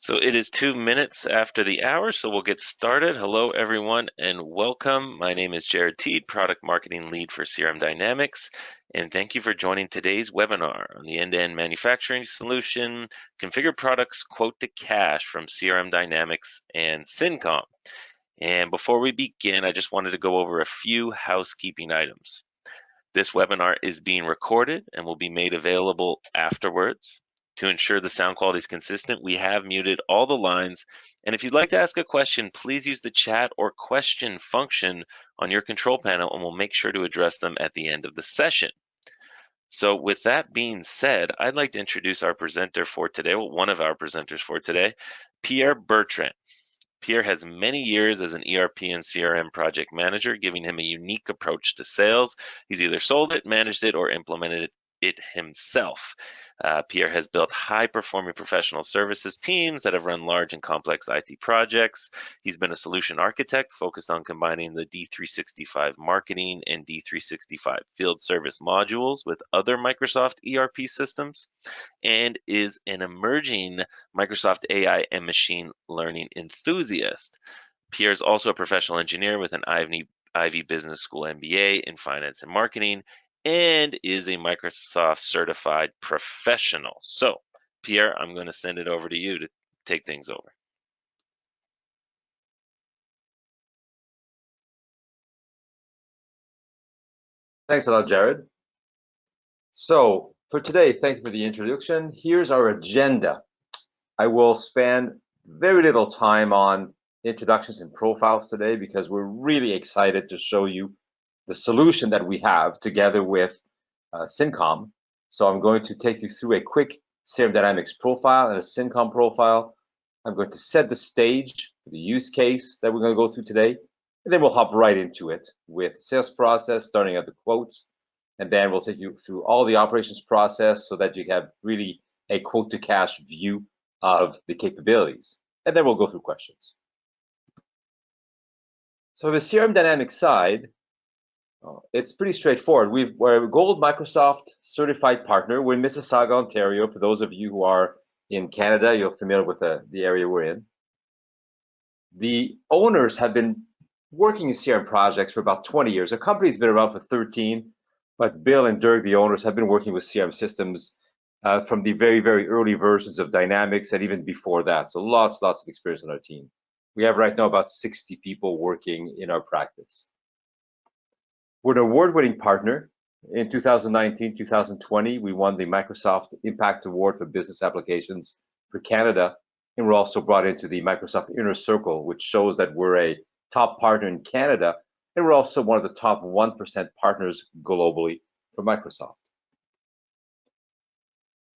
So it is 2 minutes after the hour, so we'll get started. Hello, everyone, and welcome. My name is Jared Teed, Product Marketing Lead for CRM Dynamics, and thank you for joining today's webinar on the end-to-end manufacturing solution, Configure Products Quote to Cash from CRM Dynamics and Cincom. And before we begin, I just wanted to go over a few housekeeping items. This webinar is being recorded and will be made available afterwards. To ensure the sound quality is consistent, we have muted all the lines. And if you'd like to ask a question, please use the chat or question function on your control panel, and we'll make sure to address them at the end of the session. So with that being said, I'd like to introduce our presenter for today, well, one of our presenters for today, Pierre Bertrand. Pierre has many years as an ERP and CRM project manager, giving him a unique approach to sales. He's either sold it, managed it, or implemented it himself. Pierre has built high-performing professional services teams that have run large and complex IT projects. He's been a solution architect focused on combining the D365 marketing and D365 field service modules with other Microsoft ERP systems, and is an emerging Microsoft AI and machine learning enthusiast. Pierre is also a professional engineer with an Ivy Business School MBA in finance and marketing, and is a Microsoft certified professional. So, Pierre, I'm going to send it over to you to take things over. Thanks a lot, Jared. So for today, thank you for the introduction. Here's our agenda. I will spend very little time on introductions and profiles today because we're really excited to show you the solution that we have together with Cincom. So I'm going to take you through a quick CRM Dynamics profile and a Cincom profile. I'm going to set the stage for the use case that we're going to go through today, and then we'll hop right into it with sales process, starting at the quotes, and then we'll take you through all the operations process so that you have really a quote to cash view of the capabilities, and then we'll go through questions. So the CRM Dynamics side, it's pretty straightforward. We're a Gold Microsoft certified partner. We're in Mississauga, Ontario. For those of you who are in Canada, you're familiar with the area we're in. The owners have been working in CRM projects for about 20 years. Our company's been around for 13, but Bill and Dirk, the owners, have been working with CRM systems from the very, very early versions of Dynamics and even before that. So lots of experience on our team. We have right now about 60 people working in our practice. We're an award-winning partner. In 2019, 2020, we won the Microsoft Impact Award for Business Applications for Canada, and we're also brought into the Microsoft Inner Circle, which shows that we're a top partner in Canada, and we're also one of the top 1% partners globally for Microsoft.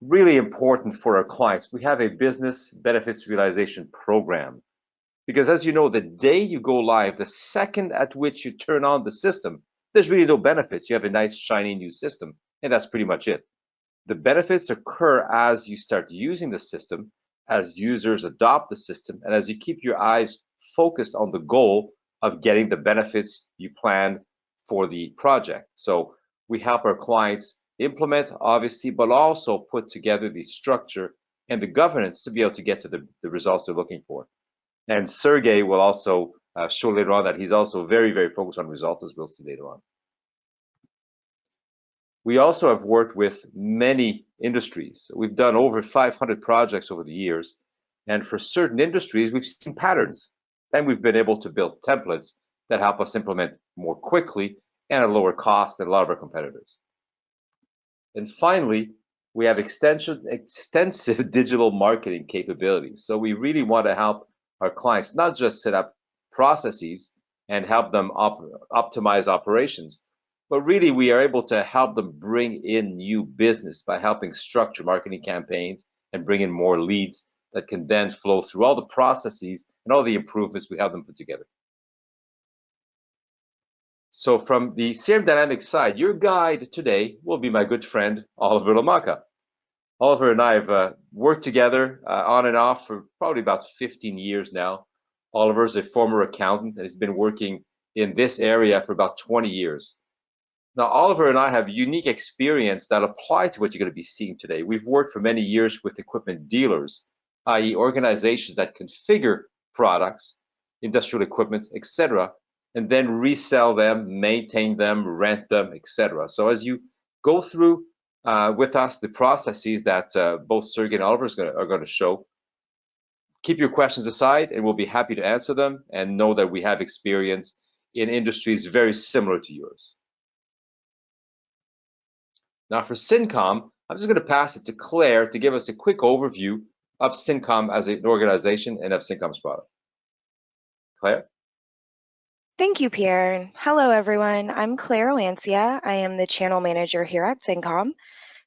Really important for our clients, we have a business benefits realization program, because as you know, the day you go live, the second at which you turn on the system, there's really no benefits. You have a nice shiny new system, and that's pretty much it. The benefits occur as you start using the system, as users adopt the system, and as you keep your eyes focused on the goal of getting the benefits you plan for the project. So we help our clients implement, obviously, but also put together the structure and the governance to be able to get to the results they're looking for. And Sergey will also show later on that he's also very, very focused on results, as we'll see later on. We also have worked with many industries. We've done over 500 projects over the years. And for certain industries, we've seen patterns. And we've been able to build templates that help us implement more quickly and at lower cost than a lot of our competitors. And finally, we have extensive digital marketing capabilities. So we really want to help our clients not just set up processes and help them optimize operations, but really we are able to help them bring in new business by helping structure marketing campaigns and bring in more leads that can then flow through all the processes and all the improvements we have them put together. So from the CRM Dynamics side, your guide today will be my good friend, Oliver Lamaka. Oliver and I have worked together on and off for probably about 15 years now. Oliver is a former accountant and has been working in this area for about 20 years. Now, Oliver and I have unique experience that apply to what you're going to be seeing today. We've worked for many years with equipment dealers, i.e. organizations that configure products, industrial equipment, etc., and then resell them, maintain them, rent them, etc. So as you go through with us the processes that both Sergey and Oliver are going to show, keep your questions aside and we'll be happy to answer them, and know that we have experience in industries very similar to yours. Now for Cincom, I'm just going to pass it to Claire to give us a quick overview of Cincom as an organization and of Cincom's product. Claire? Thank you, Pierre. Hello, everyone. I'm Claire Lancia. I am the channel manager here at Cincom.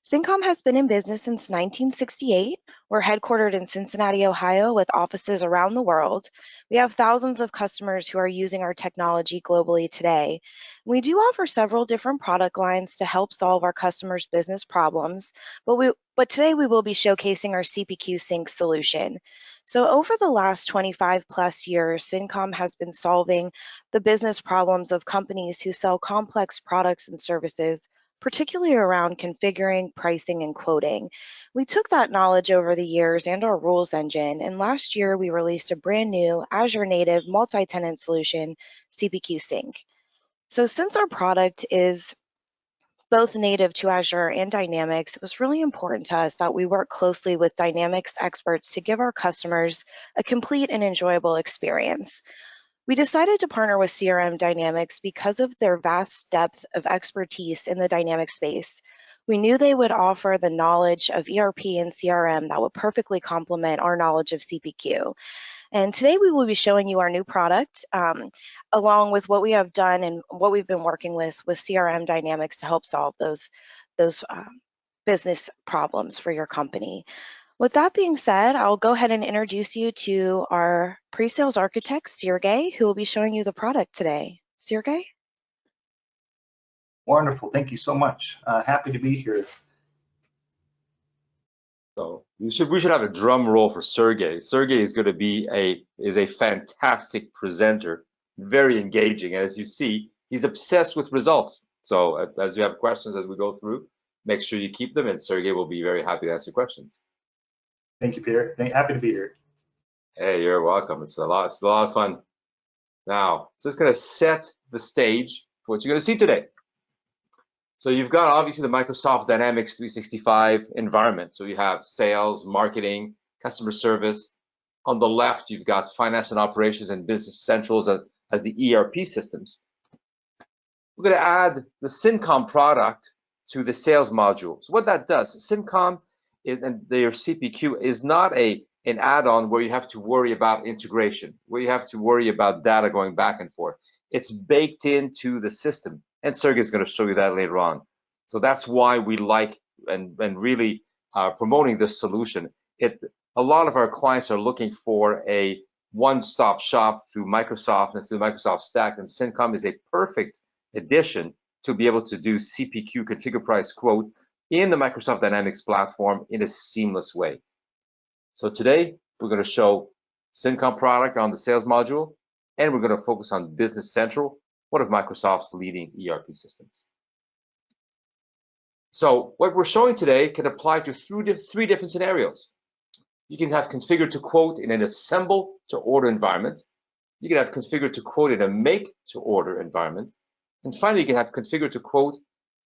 Cincom has been in business since 1968. We're headquartered in Cincinnati, Ohio, with offices around the world. We have thousands of customers who are using our technology globally today. We do offer several different product lines to help solve our customers' business problems, but today we will be showcasing our CPQSync solution. So over the last 25 plus years, Cincom has been solving the business problems of companies who sell complex products and services, particularly around configuring, pricing, and quoting. We took that knowledge over the years and our rules engine, and last year we released a brand new Azure native multi-tenant solution, CPQSync. So since our product is both native to Azure and Dynamics, it was really important to us that we work closely with Dynamics experts to give our customers a complete and enjoyable experience. We decided to partner with CRM Dynamics because of their vast depth of expertise in the dynamic space. We knew they would offer the knowledge of ERP and CRM that would perfectly complement our knowledge of CPQ. And today we will be showing you our new product, along with what we have done and what we've been working with CRM Dynamics to help solve those business problems for your company. With that being said, I'll go ahead and introduce you to our pre-sales architect, Sergey, who will be showing you the product today. Sergey? Wonderful, thank you so much. Happy to be here. So we should have a drum roll for Sergey. Sergey is going to be a fantastic presenter, very engaging, and as you see, he's obsessed with results. So as you have questions as we go through, make sure you keep them, and Sergey will be very happy to answer questions. Thank you, Pierre. Happy to be here. Hey, you're welcome. It's a lot of fun. Now, just going to set the stage for what you're going to see today. So you've got obviously the Microsoft Dynamics 365 environment. So you have sales, marketing, customer service. On the left, you've got finance and operations and business centrals as the ERP systems. We're going to add the Cincom product to the sales module. So what that does, Cincom and their CPQ is not an add-on where you have to worry about integration, where you have to worry about data going back and forth. It's baked into the system, and Sergey is going to show you that later on. So that's why we like and really promoting this solution. A lot of our clients are looking for a one-stop shop through Microsoft and through the Microsoft stack, and Cincom is a perfect addition to be able to do CPQ, configure, price, quote, in the Microsoft Dynamics platform in a seamless way. So today, we're going to show Cincom product on the sales module, and we're going to focus on Business Central, one of Microsoft's leading ERP systems. So what we're showing today can apply to three different scenarios. You can have configured to quote in an assemble to order environment. You can have configured to quote in a make to order environment. And finally, you can have configured to quote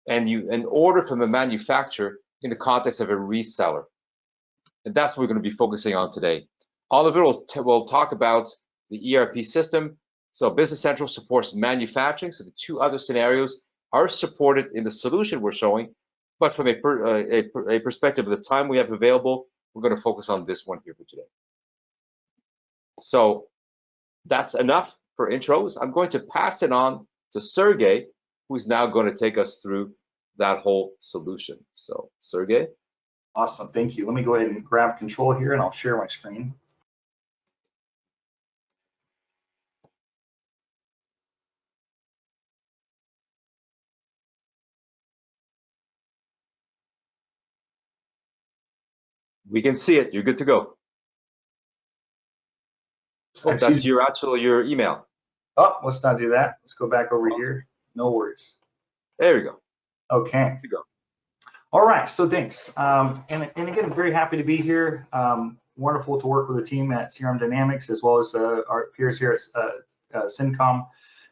and order from a manufacturer in the context of a reseller. And that's what we're going to be focusing on today. Oliver will talk about the ERP system. So Business Central supports manufacturing. So the two other scenarios are supported in the solution we're showing. But from a perspective of the time we have available, we're going to focus on this one here for today. So that's enough for intros. I'm going to pass it on to Sergey, who's now going to take us through that whole solution. So Sergey. Awesome, thank you. Let me go ahead and grab control here and I'll share my screen. We can see it. You're good to go. Oh, that's your email. Oh, let's not do that. Let's go back over here. No worries. There we go. Okay. Good to go. All right. So thanks. And again, I'm very happy to be here. wonderful to work with the team at CRM Dynamics as well as our peers here at Cincom.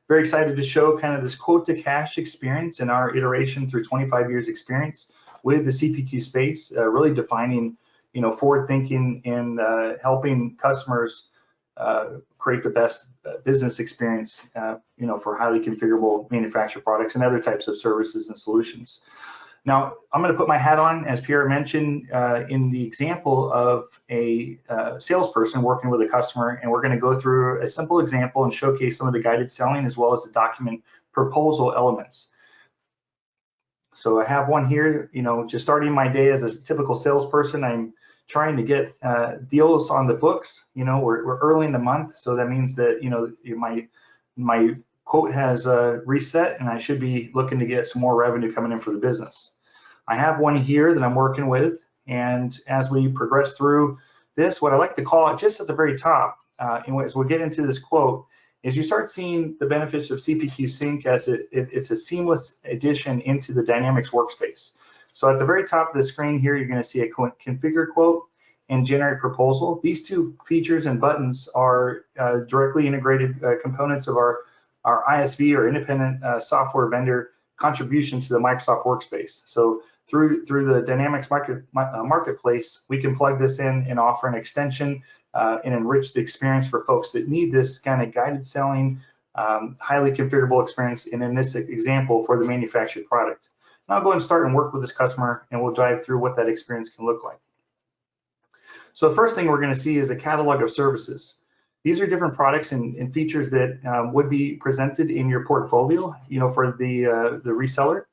Very excited to show kind of this quote to cash experience in our iteration through 25 years experience with the CPQ space, really defining, forward thinking and helping customers create the best business experience, for highly configurable manufactured products and other types of services and solutions. Now, I'm going to put my hat on, as Pierre mentioned, in the example of a salesperson working with a customer, and we're going to go through a simple example and showcase some of the guided selling as well as the document proposal elements. So I have one here, just starting my day as a typical salesperson. I'm trying to get deals on the books. We're early in the month, so that means that my quote has reset, and I should be looking to get some more revenue coming in for the business. I have one here that I'm working with, and as we progress through this, what I like to call it just at the very top, and as we get into this quote, is you start seeing the benefits of CPQSync as it's a seamless addition into the Dynamics workspace. So at the very top of the screen here, you're going to see a configure quote and generate proposal. These two features and buttons are directly integrated components of our ISV or independent software vendor contribution to the Microsoft workspace. So through the Dynamics marketplace, we can plug this in and offer an extension and enrich the experience for folks that need this kind of guided selling, highly configurable experience, and in this example for the manufactured product. Now I'll go and start and work with this customer, and we'll dive through what that experience can look like. So the first thing we're going to see is a catalog of services. These are different products and features that would be presented in your portfolio, for the reseller.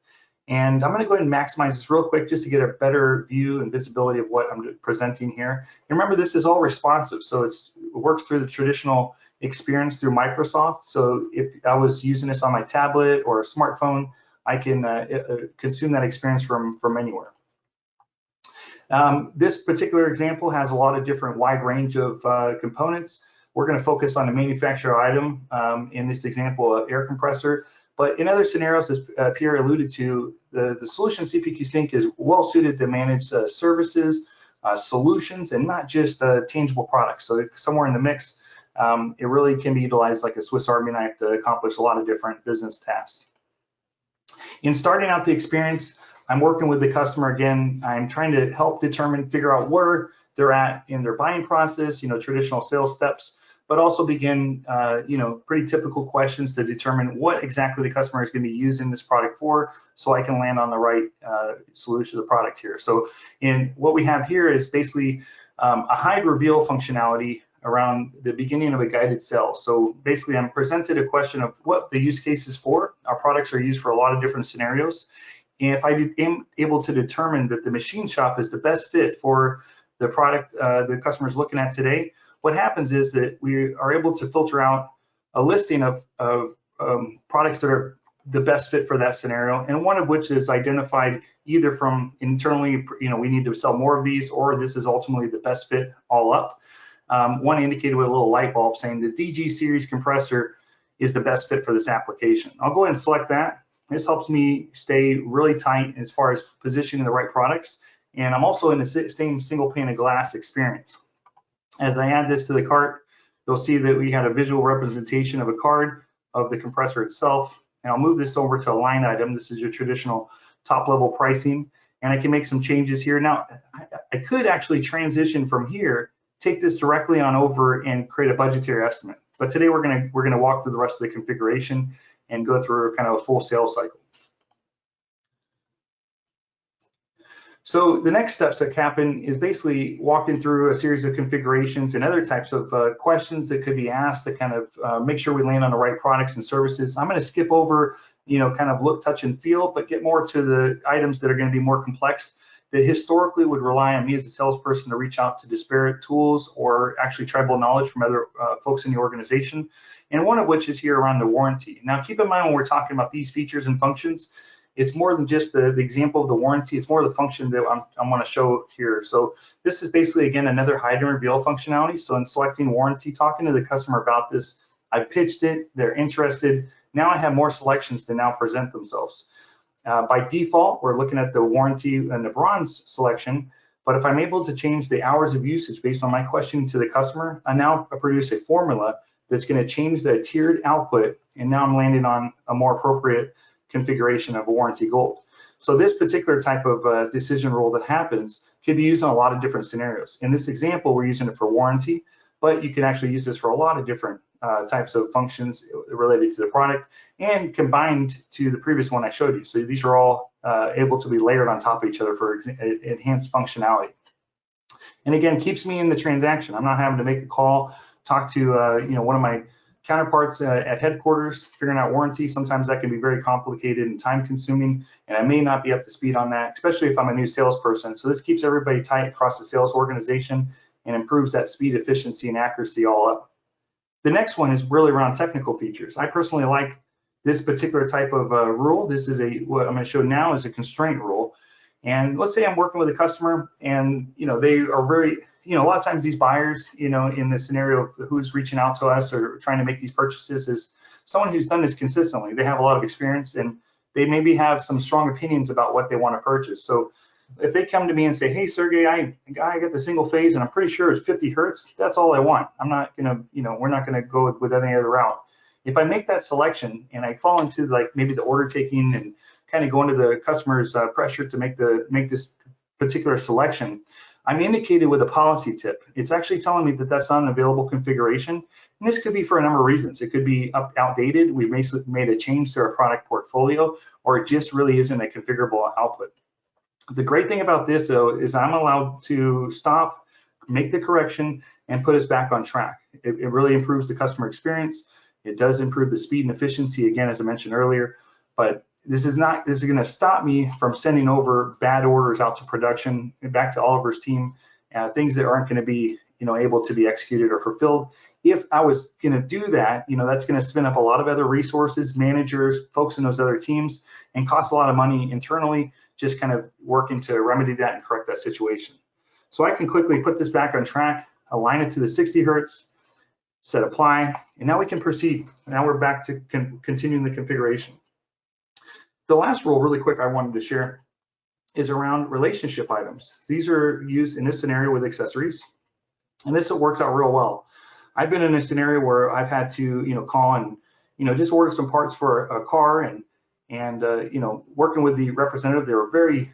And I'm going to go ahead and maximize this real quick just to get a better view and visibility of what I'm presenting here. And remember, this is all responsive, so it works through the traditional experience through Microsoft. So if I was using this on my tablet or a smartphone, I can consume that experience from anywhere. This particular example has a lot of different wide range of components. We're going to focus on the manufacturer item, in this example, an air compressor. But in other scenarios, as Pierre alluded to, the solution CPQSync is well suited to manage services, solutions, and not just tangible products. So somewhere in the mix, it really can be utilized like a Swiss Army knife to accomplish a lot of different business tasks. In starting out the experience, I'm working with the customer again. I'm trying to help figure out where they're at in their buying process, traditional sales steps, but also begin, pretty typical questions to determine what exactly the customer is going to be using this product for, so I can land on the right solution of the product here. So what we have here is basically a hide reveal functionality around the beginning of a guided sell. So basically I'm presented a question of what the use case is for. Our products are used for a lot of different scenarios. And if I am able to determine that the machine shop is the best fit for the product the customer is looking at today, what happens is that we are able to filter out a listing of products that are the best fit for that scenario, and one of which is identified either from internally, we need to sell more of these, or this is ultimately the best fit all up. One indicated with a little light bulb saying the DG series compressor is the best fit for this application. I'll go ahead and select that. This helps me stay really tight as far as positioning the right products, and I'm also in the same single pane of glass experience. As I add this to the cart, you'll see that we had a visual representation of a card of the compressor itself, and I'll move this over to a line item. This is your traditional top level pricing, and I can make some changes here. Now, I could actually transition from here, take this directly on over and create a budgetary estimate. But today we're gonna walk through the rest of the configuration and go through kind of a full sales cycle. So the next steps that happen is basically walking through a series of configurations and other types of questions that could be asked to kind of make sure we land on the right products and services. I'm going to skip over, kind of look, touch, and feel, but get more to the items that are going to be more complex that historically would rely on me as a salesperson to reach out to disparate tools or actually tribal knowledge from other folks in the organization. And one of which is here around the warranty. Now, keep in mind when we're talking about these features and functions, it's more than just the example of the warranty. It's more the function that I want to show here. So this is basically, again, another hide and reveal functionality. So in selecting warranty, talking to the customer about this, I pitched it, they're interested. Now I have more selections to now present themselves. By default, we're looking at the warranty and the bronze selection. But if I'm able to change the hours of usage based on my question to the customer, I now produce a formula that's going to change the tiered output, and now I'm landing on a more appropriate configuration of a warranty gold. So this particular type of decision rule that happens could be used in a lot of different scenarios. In this example, we're using it for warranty, but you can actually use this for a lot of different types of functions related to the product and combined to the previous one I showed you. So these are all able to be layered on top of each other for enhanced functionality. And again, keeps me in the transaction. I'm not having to make a call, talk to one of my counterparts at headquarters, figuring out warranty. Sometimes that can be very complicated and time consuming, and I may not be up to speed on that, especially if I'm a new salesperson. So this keeps everybody tight across the sales organization and improves that speed, efficiency, and accuracy all up. The next one is really around technical features. I personally like this particular type of rule. This is what I'm going to show now is a constraint rule. And let's say I'm working with a customer and they are very, a lot of times these buyers, in the scenario of who's reaching out to us or trying to make these purchases is someone who's done this consistently. They have a lot of experience and they maybe have some strong opinions about what they want to purchase. So if they come to me and say, hey, Sergey, I got the single phase and I'm pretty sure it's 50 Hertz, that's all I want. I'm not going to, we're not going to go with any other route. If I make that selection and I fall into maybe the order taking and kind of go into the customer's pressure to make this particular selection, I'm indicated with a policy tip. It's actually telling me that that's not an available configuration. And this could be for a number of reasons. It could be outdated. We've made a change to our product portfolio, or it just really isn't a configurable output. The great thing about this, though, is I'm allowed to stop, make the correction, and put us back on track. It really improves the customer experience. It does improve the speed and efficiency, again, as I mentioned earlier. But this is going to stop me from sending over bad orders out to production and back to Oliver's team, things that aren't going to be able to be executed or fulfilled. If I was going to do that, that's going to spin up a lot of other resources, managers, folks in those other teams, and cost a lot of money internally, just kind of working to remedy that and correct that situation. So I can quickly put this back on track, align it to the 60 Hertz, set apply, and now we can proceed. Now we're back to continuing the configuration. The last rule, really quick, I wanted to share is around relationship items. These are used in this scenario with accessories, and this works out real well. I've been in a scenario where I've had to, call and, just order some parts for a car, and working with the representative, they were very,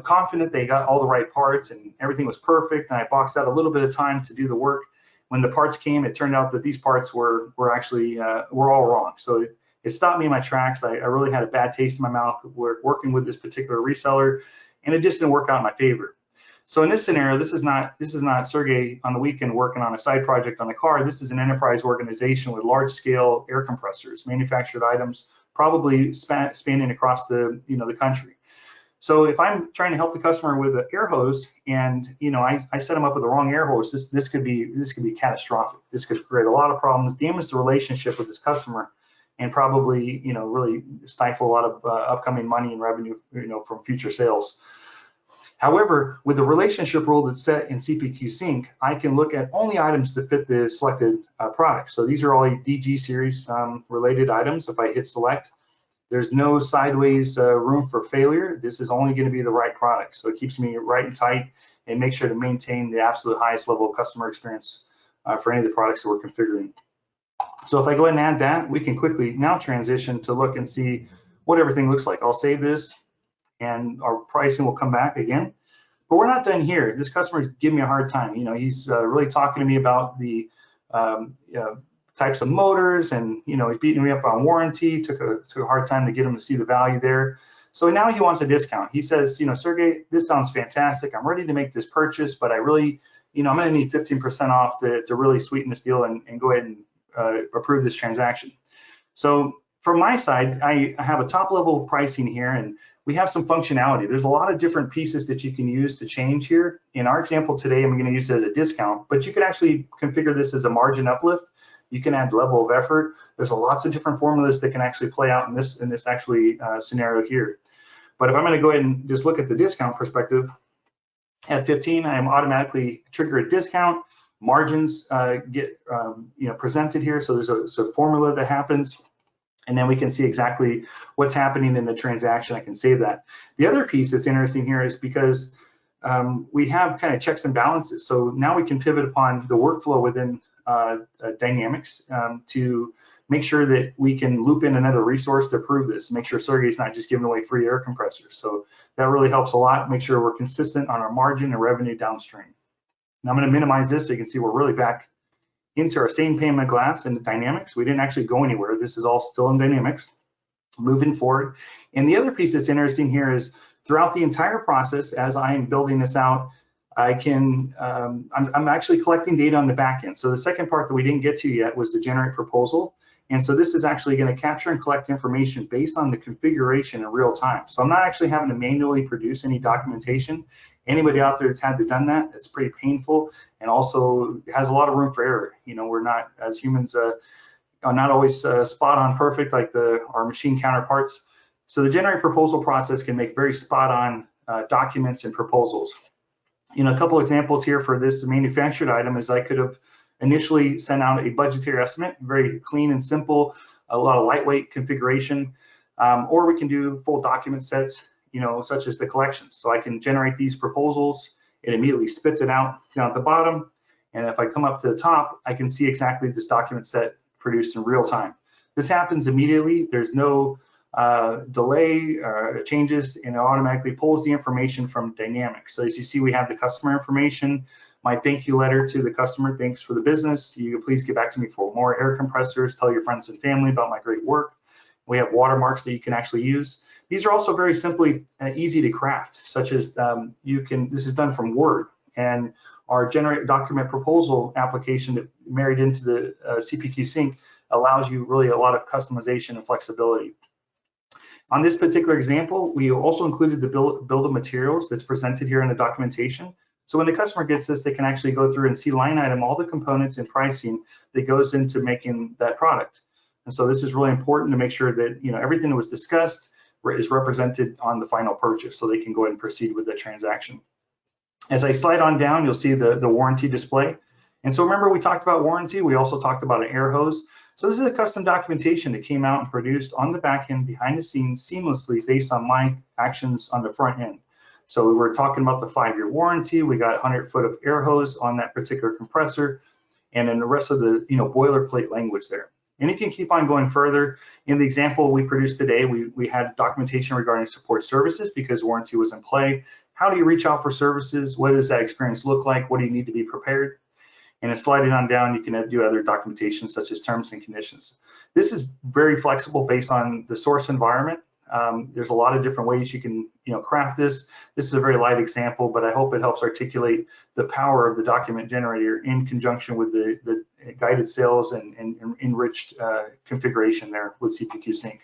confident they got all the right parts and everything was perfect. And I boxed out a little bit of time to do the work. When the parts came, it turned out that these parts were actually were all wrong. So it stopped me in my tracks. I really had a bad taste in my mouth working with this particular reseller, and it just didn't work out in my favor. So in this scenario, this is not Sergey on the weekend working on a side project on the car. This is an enterprise organization with large-scale air compressors, manufactured items, probably spanning across the the country. So if I'm trying to help the customer with an air hose, and I set them up with the wrong air hose, this could be catastrophic. This could create a lot of problems, damage the relationship with this customer, and probably really stifle a lot of upcoming money and revenue from future sales. However, with the relationship rule that's set in CPQSync, I can look at only items that fit the selected product. So these are all DG series related items. If I hit select, there's no sideways room for failure. This is only going to be the right product. So it keeps me right and tight and make sure to maintain the absolute highest level of customer experience for any of the products that we're configuring. So if I go ahead and add that, we can quickly now transition to look and see what everything looks like. I'll save this and our pricing will come back again. But we're not done here. This customer's giving me a hard time. He's really talking to me about the types of motors, and he's beating me up on warranty. Took a hard time to get him to see the value there. So now he wants a discount. He says, Sergey, this sounds fantastic. I'm ready to make this purchase, but I really, I'm going to need 15% off to really sweeten this deal and go ahead and approve this transaction. So from my side, I have a top level pricing here, and we have some functionality. There's a lot of different pieces that you can use to change here. In our example today, I'm going to use it as a discount, but you could actually configure this as a margin uplift. You can add level of effort. There's lots of different formulas that can actually play out in this actually scenario here. But if I'm going to go ahead and just look at the discount perspective, at 15, I am automatically trigger a discount. Margins get presented here. So there's a formula that happens, and then we can see exactly what's happening in the transaction. I can save that. The other piece that's interesting here is because we have kind of checks and balances. So now we can pivot upon the workflow within Dynamics to make sure that we can loop in another resource to prove this, make sure Sergey's not just giving away free air compressors. So that really helps a lot, make sure we're consistent on our margin and revenue downstream. Now I'm going to minimize this so you can see we're really back into our same pane of glass in the Dynamics. We didn't actually go anywhere. This is all still in Dynamics. Moving forward. And the other piece that's interesting here is throughout the entire process, as I am building this out, I can, I'm actually collecting data on the back end. So the second part that we didn't get to yet was the generate proposal. And so this is actually going to capture and collect information based on the configuration in real time. So I'm not actually having to manually produce any documentation. Anybody out there that's had to done that, it's pretty painful and also has a lot of room for error. You know, we're not, as humans, are not always spot on perfect like our machine counterparts. So the generate proposal process can make very spot on documents and proposals. You know, a couple examples here for this manufactured item is I could have initially sent out a budgetary estimate, very clean and simple, a lot of lightweight configuration, or we can do full document sets, you know, such as the collections. So I can generate these proposals, it immediately spits it out down at the bottom, and if I come up to the top, I can see exactly this document set produced in real time. This happens immediately. There's no delay or changes, and it automatically pulls the information from Dynamics. So as you see, we have the customer information, my thank you letter to the customer, thanks for the business. You can please get back to me for more air compressors, tell your friends and family about my great work. We have watermarks that you can actually use. These are also very simply easy to craft, such as this is done from Word, and our generate document proposal application that married into the CPQSync allows you really a lot of customization and flexibility. On this particular example, we also included the bill of materials that's presented here in the documentation. So when the customer gets this, they can actually go through and see line item, all the components and pricing that goes into making that product. And so this is really important to make sure that, you know, everything that was discussed is represented on the final purchase so they can go ahead and proceed with the transaction. As I slide on down, you'll see the warranty display. And so remember, we talked about warranty. We also talked about an air hose. So this is a custom documentation that came out and produced on the back end behind the scenes seamlessly based on my actions on the front end. So we were talking about the 5-year warranty. We got 100 foot of air hose on that particular compressor, and then the rest of the, you know, boilerplate language there. And you can keep on going further. In the example we produced today, we had documentation regarding support services because warranty was in play. How do you reach out for services? What does that experience look like? What do you need to be prepared? And then sliding on down, you can do other documentation such as terms and conditions. This is very flexible based on the source environment. There's a lot of different ways you can, you know, craft this. This is a very light example, but I hope it helps articulate the power of the document generator in conjunction with the guided sales and enriched configuration there with CPQSync.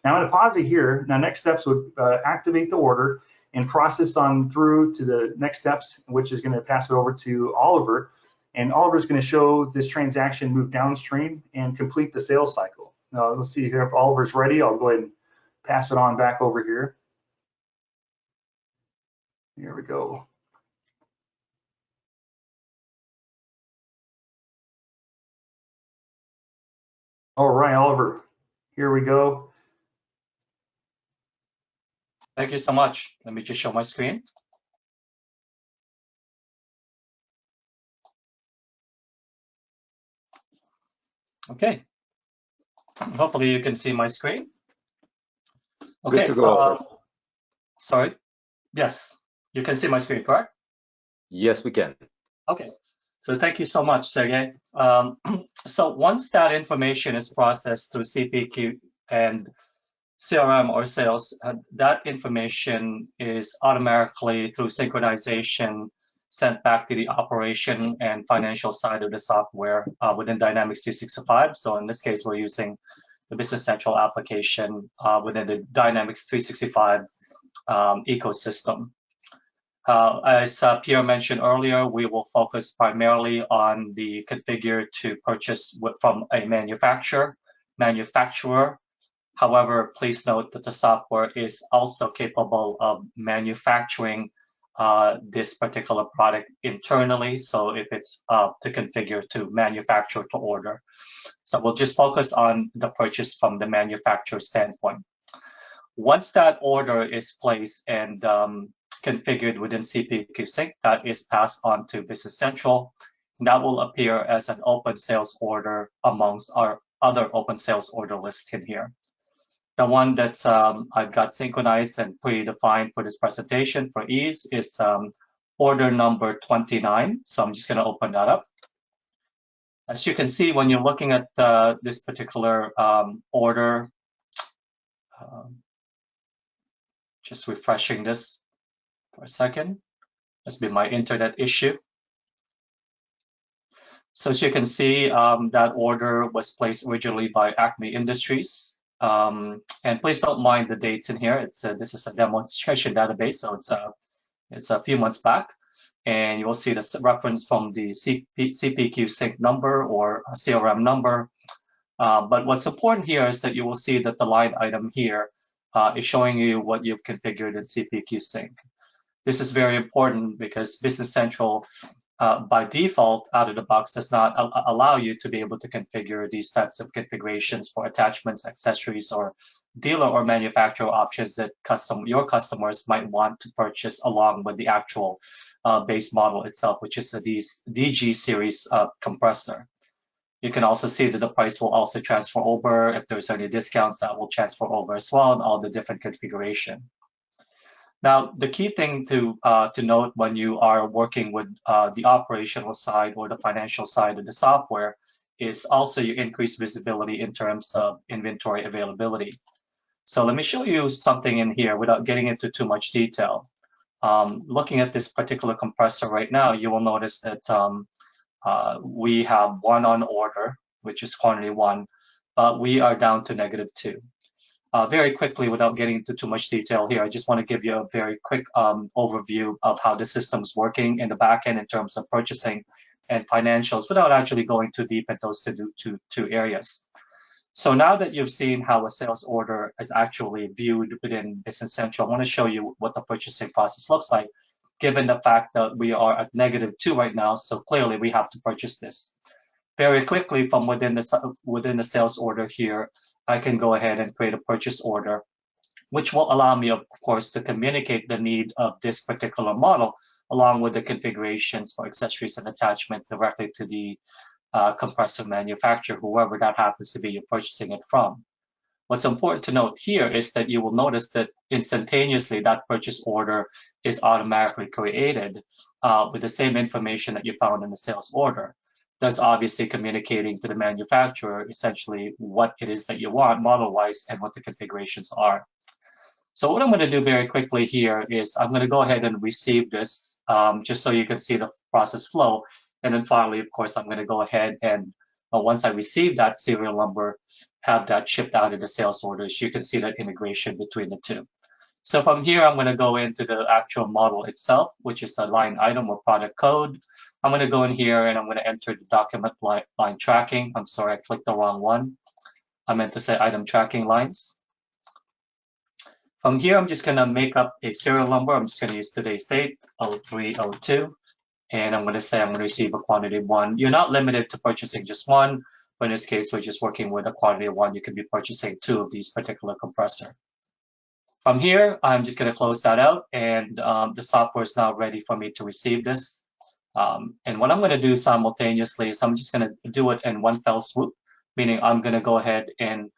Now I'm going to pause it here. Now next steps would activate the order and process on through to the next steps, which is going to pass it over to Oliver. And Oliver is going to show this transaction move downstream and complete the sales cycle. Now let's see here if Oliver's ready. I'll go ahead and pass it on back over here. Here we go. All right, Oliver, here we go. Thank you so much. Let me just show my screen. Okay. Hopefully you can see my screen. Okay. Good to go. Sorry. Yes, you can see my screen, correct? Yes, we can. Okay. So thank you so much, Sergey. So once that information is processed through CPQ and CRM or sales, that information is automatically through synchronization sent back to the operation and financial side of the software within Dynamics 365. So in this case, we're using the Business Central application within the Dynamics 365 ecosystem. As Pierre mentioned earlier, we will focus primarily on the configure to purchase from a manufacturer. However, please note that the software is also capable of manufacturing this particular product internally. So if it's to configure to manufacture to order. So we'll just focus on the purchase from the manufacturer standpoint. Once that order is placed and configured within CPQSync that is passed on to Business Central. And that will appear as an open sales order amongst our other open sales order list in here. The one that's I've got synchronized and predefined for this presentation for ease is order number 29. So I'm just going to open that up. As you can see, when you're looking at this particular order, just refreshing this for a second. That's been my internet issue. So as you can see, that order was placed originally by Acme Industries. And please don't mind the dates in here. This is a demonstration database, so it's a few months back. And you will see the reference from the CPQSync number or CRM number. But what's important here is that you will see that the line item here is showing you what you've configured in CPQSync. This is very important because Business Central, by default, out of the box, does not allow you to be able to configure these types of configurations for attachments, accessories, or dealer or manufacturer options that your customers might want to purchase along with the actual base model itself, which is the DG series compressor. You can also see that the price will also transfer over. If there's any discounts, that will transfer over as well, and all the different configuration. Now, the key thing to note when you are working with the operational side or the financial side of the software is also you increase visibility in terms of inventory availability. So let me show you something in here without getting into too much detail. Looking at this particular compressor right now, you will notice that we have one on order, which is quantity 1, but we are down to -2. Very quickly, without getting into too much detail here, I just want to give you a very quick overview of how the system's working in the back end in terms of purchasing and financials without actually going too deep in those two areas. So now that you've seen how a sales order is actually viewed within Business Central, I want to show you what the purchasing process looks like, given the fact that we are at -2 right now, so clearly we have to purchase this. Very quickly from within the sales order here, I can go ahead and create a purchase order, which will allow me, of course, to communicate the need of this particular model along with the configurations for accessories and attachment directly to the compressor manufacturer, whoever that happens to be you're purchasing it from. What's important to note here is that you will notice that instantaneously that purchase order is automatically created with the same information that you found in the sales order. Thus obviously communicating to the manufacturer essentially what it is that you want model-wise and what the configurations are. So what I'm going to do very quickly here is I'm going to go ahead and receive this just so you can see the process flow. And then finally, of course, I'm going to go ahead and once I receive that serial number, have that shipped out in the sales orders. You can see that integration between the two. So from here, I'm going to go into the actual model itself, which is the line item or product code. I'm going to go in here and I'm going to enter the document line tracking. I'm sorry, I clicked the wrong one. I meant to say item tracking lines. From here, I'm just going to make up a serial number. I'm just going to use today's date, 0302. And I'm going to say I'm going to receive a quantity 1. You're not limited to purchasing just 1, but in this case, we're just working with a quantity of 1. You can be purchasing 2 of these particular compressor. From here, I'm just going to close that out, and the software is now ready for me to receive this. And what I'm going to do simultaneously is I'm just going to do it in one fell swoop, meaning I'm going to go ahead and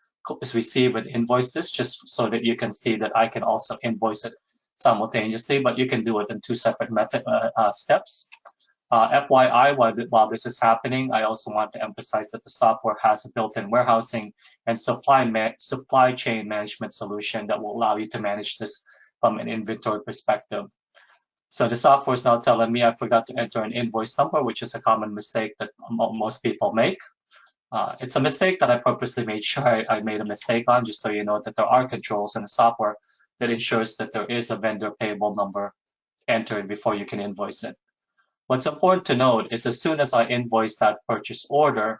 receive and invoice this just so that you can see that I can also invoice it simultaneously, but you can do it in 2 separate steps. FYI, while this is happening, I also want to emphasize that the software has a built-in warehousing and supply chain management solution that will allow you to manage this from an inventory perspective. So the software is now telling me I forgot to enter an invoice number, which is a common mistake that most people make. It's a mistake that I purposely made sure I made a mistake on, just so you know that there are controls in the software that ensures that there is a vendor payable number entered before you can invoice it. What's important to note is as soon as I invoice that purchase order,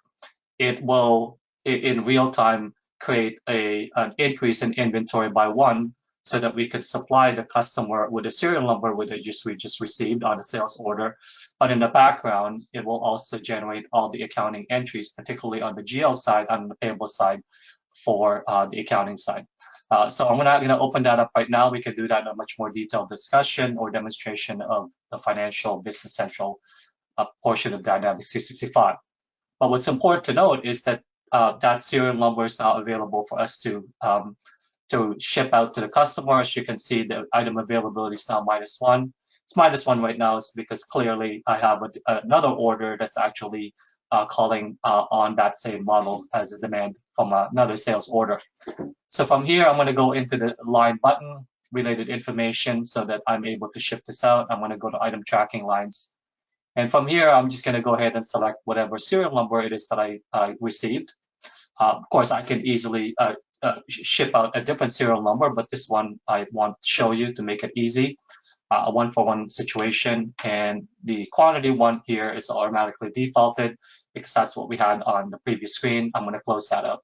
it will, in real time, create an increase in inventory by 1 so that we could supply the customer with a serial number we just received on the sales order. But in the background, it will also generate all the accounting entries, particularly on the GL side, on the payable side for the accounting side. So I'm not going to open that up right now. We can do that in a much more detailed discussion or demonstration of the financial business central portion of Dynamics 365. But what's important to note is that that serial number is now available for us to ship out to the customer. As you can see, the item availability is now -1. It's -1 right now is because clearly I have another order that's actually calling on that same model as a demand from another sales order. So from here, I'm going to go into the line button, related information, so that I'm able to ship this out. I'm going to go to item tracking lines. And from here, I'm just going to go ahead and select whatever serial number it is that I received. Of course, I can easily ship out a different serial number, but this one I want to show you to make it easy. A one-for-one situation, and the quantity one here is automatically defaulted because that's what we had on the previous screen. I'm going to close that up.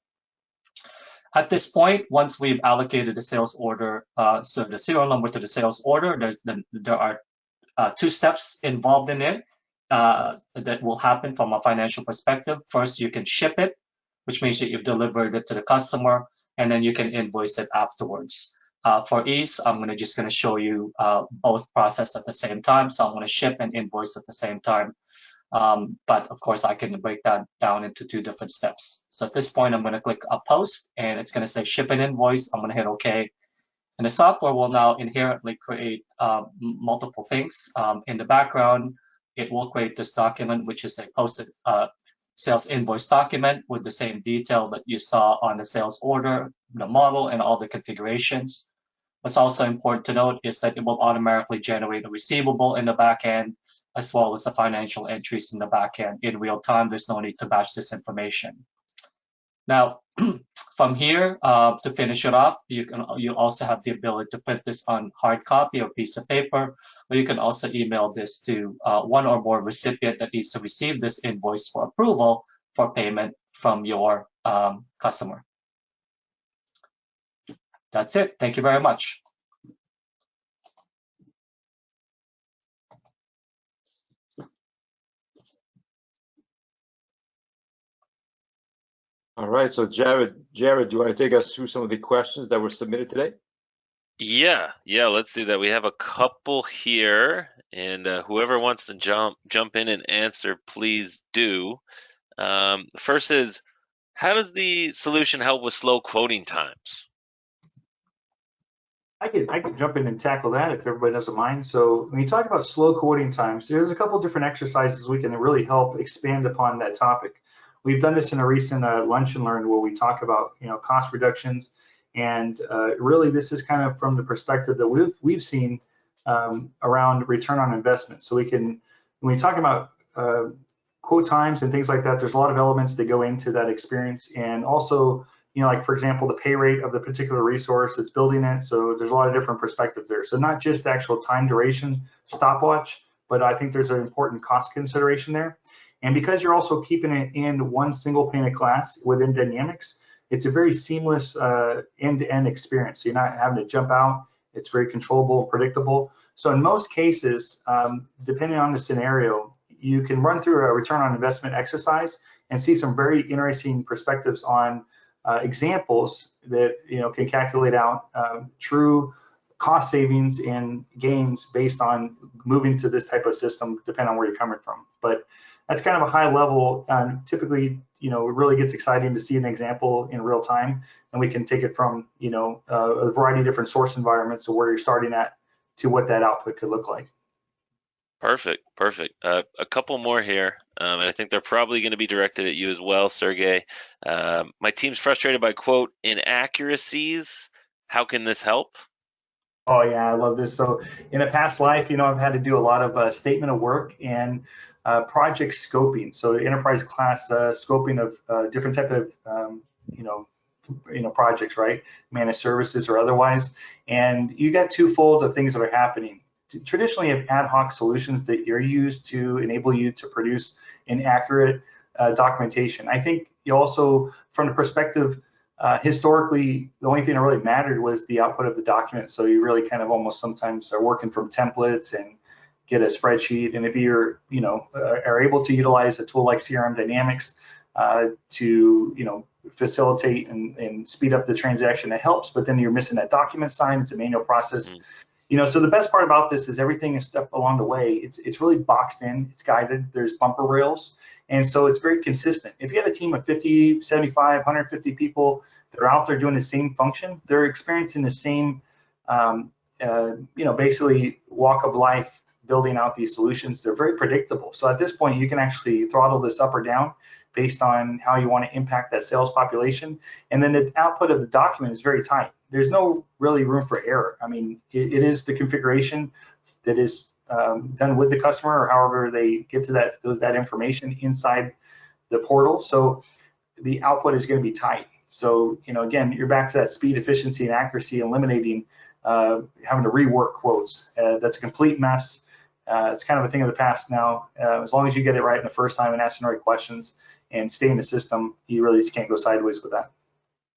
At this point, once we've allocated the sales order, so the serial number to the sales order, there are 2 steps involved in it that will happen from a financial perspective. First, you can ship it, which means that you've delivered it to the customer, and then you can invoice it afterwards. For ease, I'm just going to show you both process at the same time. So I'm going to ship and invoice at the same time. But of course, I can break that down into 2 different steps. So at this point, I'm going to click a post, and it's going to say ship and invoice. I'm going to hit OK. And the software will now inherently create multiple things. In the background, it will create this document, which is a posted sales invoice document with the same detail that you saw on the sales order, the model, and all the configurations. What's also important to note is that it will automatically generate a receivable in the back end, as well as the financial entries in the back end in real time. There's no need to batch this information. Now, from here, to finish it off, you also have the ability to print this on hard copy or piece of paper, or you can also email this to one or more recipient that needs to receive this invoice for approval for payment from your customer. That's it. Thank you very much. All right, so Jared, do you want to take us through some of the questions that were submitted today? Yeah, let's do that. We have a couple here, and whoever wants to jump in and answer, please do. First is, how does the solution help with slow quoting times? I could jump in and tackle that if everybody doesn't mind. So when you talk about slow quoting times, there's a couple different exercises we can really help expand upon that topic. We've done this in a recent lunch and learn where we talk about cost reductions, and really this is kind of from the perspective that we've seen around return on investment. So when we talk about quote times and things like that, there's a lot of elements that go into that experience, and also like for example the pay rate of the particular resource that's building it. So there's a lot of different perspectives there. So not just the actual time duration stopwatch, but I think there's an important cost consideration there. And because you're also keeping it in one single pane of glass within Dynamics, it's a very seamless end-to-end experience. So you're not having to jump out. It's very controllable, predictable. So in most cases, depending on the scenario, you can run through a return on investment exercise and see some very interesting perspectives on examples that can calculate out true cost savings and gains based on moving to this type of system, depending on where you're coming from. But that's kind of a high level. Typically, it really gets exciting to see an example in real time, and we can take it from a variety of different source environments, so where you're starting at to what that output could look like. Perfect. A couple more here, and I think they're probably going to be directed at you as well, Sergey. My team's frustrated by quote inaccuracies. How can this help? Oh yeah, I love this. So in a past life, I've had to do a lot of statement of work and project scoping. So enterprise class scoping of different type of projects, right? Managed services or otherwise. And you got twofold of things that are happening. Traditionally, you have ad hoc solutions that you're used to enable you to produce an accurate documentation. I think you also, from the perspective, historically, the only thing that really mattered was the output of the document. So you really kind of almost sometimes are working from templates and get a spreadsheet. And if you're, are able to utilize a tool like CRM Dynamics, to facilitate and speed up the transaction. That helps, but then you're missing that document sign. It's a manual process. So the best part about this is everything is step along the way. It's really boxed in, it's guided, there's bumper rails, and so it's very consistent. If you have a team of 50, 75, 150 people that are out there doing the same function, they're experiencing the same, basically walk of life, building out these solutions. They're very predictable. So at this point, you can actually throttle this up or down based on how you want to impact that sales population. And then the output of the document is very tight. There's no really room for error. I mean, it is the configuration that is done with the customer, or however they get to that information inside the portal. So the output is going to be tight. So, again, you're back to that speed, efficiency, and accuracy, eliminating having to rework quotes. That's a complete mess. It's kind of a thing of the past now. As long as you get it right in the first time and ask the right questions and stay in the system, you really just can't go sideways with that.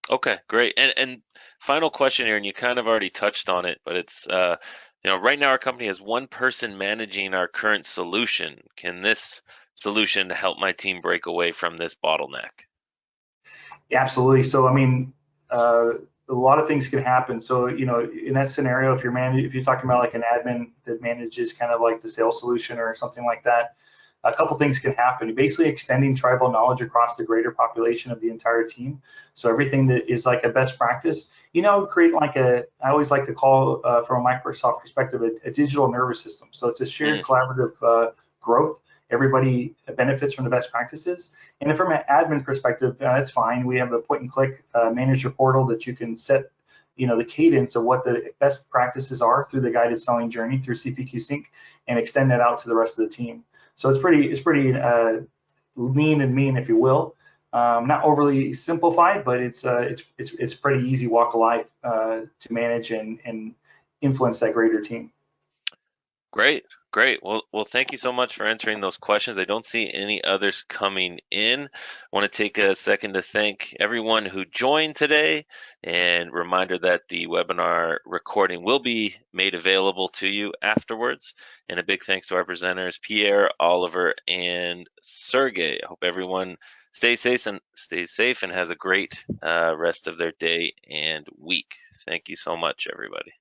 Okay, great. And final question here, and you kind of already touched on it, but it's right now our company has one person managing our current solution. Can this solution help my team break away from this bottleneck? Yeah, absolutely. So I mean, a lot of things can happen. So in that scenario, if you're talking about like an admin that manages kind of like the sales solution or something like that, a couple things can happen. Basically extending tribal knowledge across the greater population of the entire team. So everything that is like a best practice, create like I always like to call from a Microsoft perspective, a digital nervous system. So it's a shared collaborative growth. Everybody benefits from the best practices. And from an admin perspective, that's fine. We have a point and click manager portal that you can set the cadence of what the best practices are through the guided selling journey through CPQSync and extend that out to the rest of the team. So it's pretty lean and mean, if you will. Not overly simplified, but it's pretty easy walk of life to manage and influence that greater team. Great. Well, thank you so much for answering those questions. I don't see any others coming in. I want to take a second to thank everyone who joined today, and reminder that the webinar recording will be made available to you afterwards. And a big thanks to our presenters, Pierre, Oliver, and Sergey. I hope everyone stays safe and has a great rest of their day and week. Thank you so much, everybody.